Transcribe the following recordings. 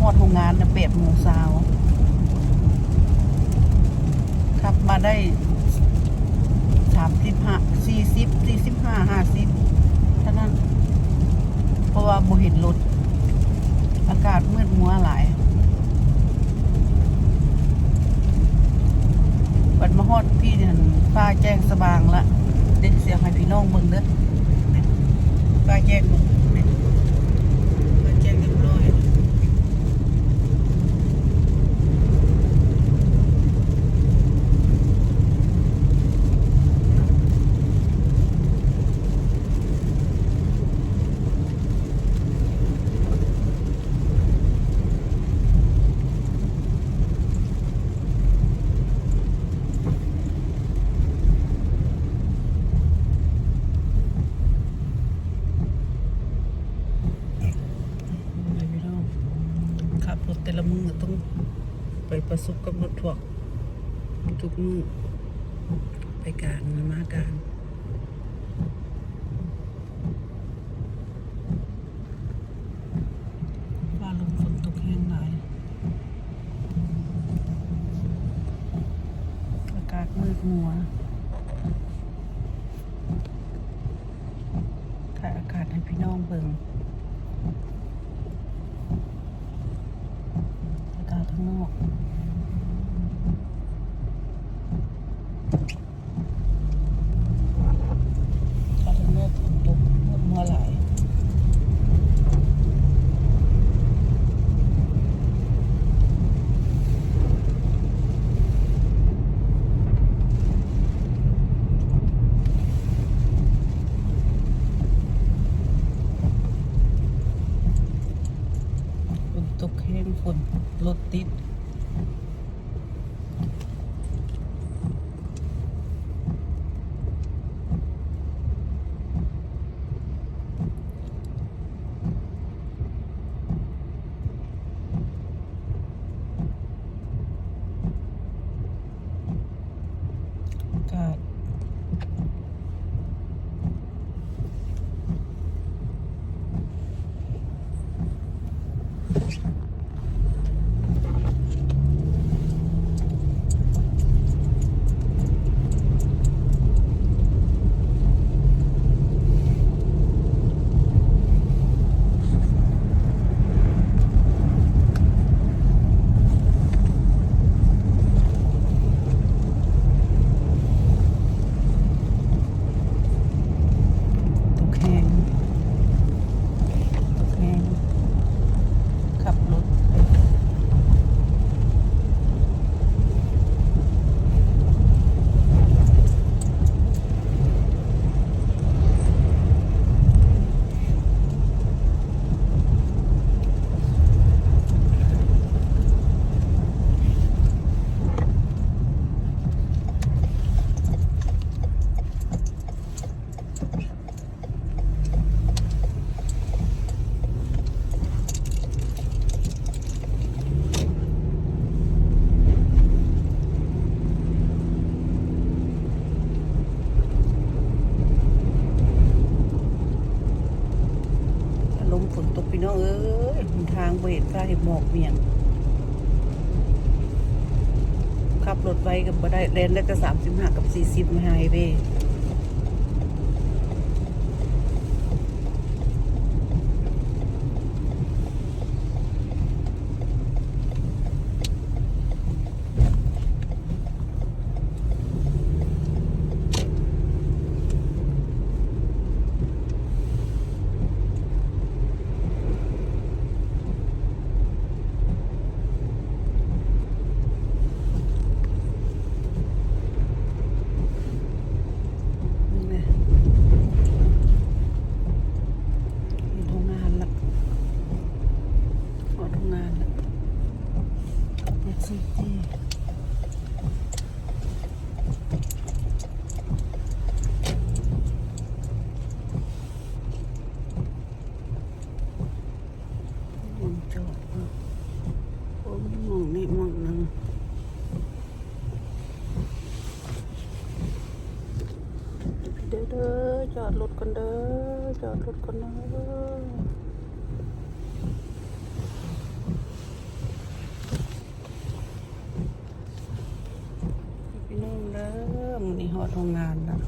อดโรงงานเนี่ย8:00 นขับมาได้35 40 45 50เท่านั้นเพราะว่าบ่เห็นรถอากาศมืดมัวหลายบัดมาฮอดพี่เนี่ยฟ้าแจ้งสว่างละเด็กเสียงให้พี่น้องเบิ่งเด้อฟ้าแจ้งฟ้าแจ้งเรียบร้อยขับรถแต่ละมือต้องไปประสบกับรถทั่วทุกมือไปการมาการฟ้าลมฝนตกแห้งหลายอากาศมืดมัวถ่ายอากาศให้พี่น้องเบิ่งข้างนอกข้างนอกฝนตกเมื่อไหร่ฝนตกแห้งฝนรถติดอากาศขับรถลมฝนตกพี่น้องเอ้ยทางบ่เห็นฟ้าเห็นหมอกเมียงขับรถไว้กับบ่ได้เลนได้แต่35 กับ 40ไม่ไฮเวย์จอดผมมองนี่มองนึงเด้อจอดรถกันเด้อจอดรถกันเด้อ อโรงงานแล้ว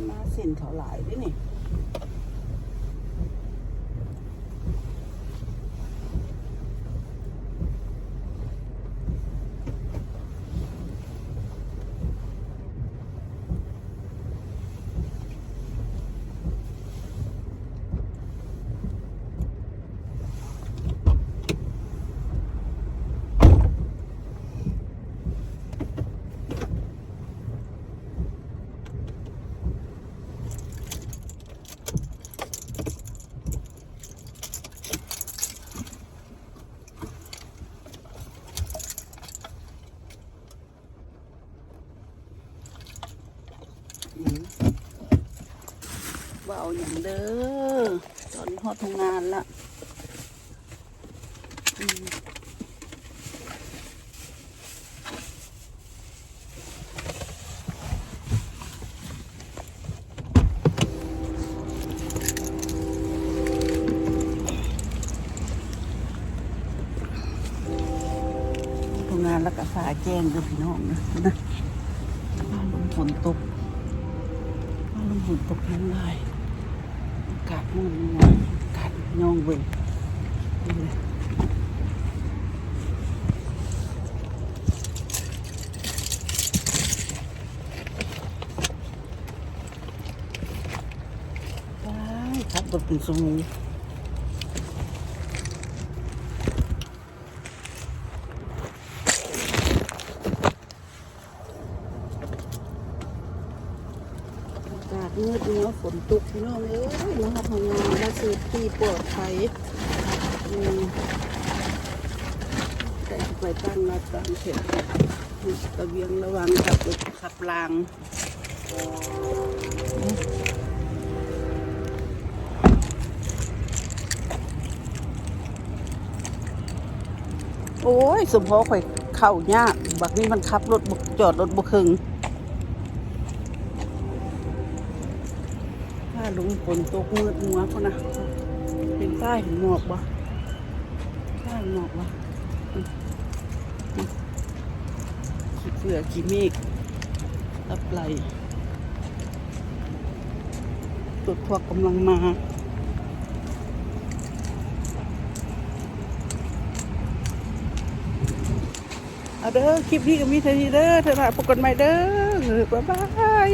มาเส้นเขาหลายด้วยนี่เบาอย่างเด้อตอนพอทำงานละทำงานแล้วก็สาแจ้งกับพี่น้องนะฝนตกฝนตกยังไงอากาศมันอากาศยองเว้ยนี่เลยครับรถเป็นสูงอากาศมืดเนาะฝนตกพี่น้องเอ้ยมาทำงานมาซื้อที่ปลอดภัยแต่ไปตั้งมาตามเข็มตะเบียงระวังขับรถขับรางโอ้ยสมพอข่อยเข้ายากบักนี้มันขับรถบกจอดรถบกครึ่งถ้าลุงฝนตกมืดมัวพอนะเป็นใต้หมอกบ่ใต้หมอกบ่ขี้เสือขี้เมฆรับไหลตุดพวกกำลังมาเอาเด้อคลิปนี้ก็มีเท่านี้เด้อเท่าไหร่พบกันใหม่เด้อบ๊ายบาย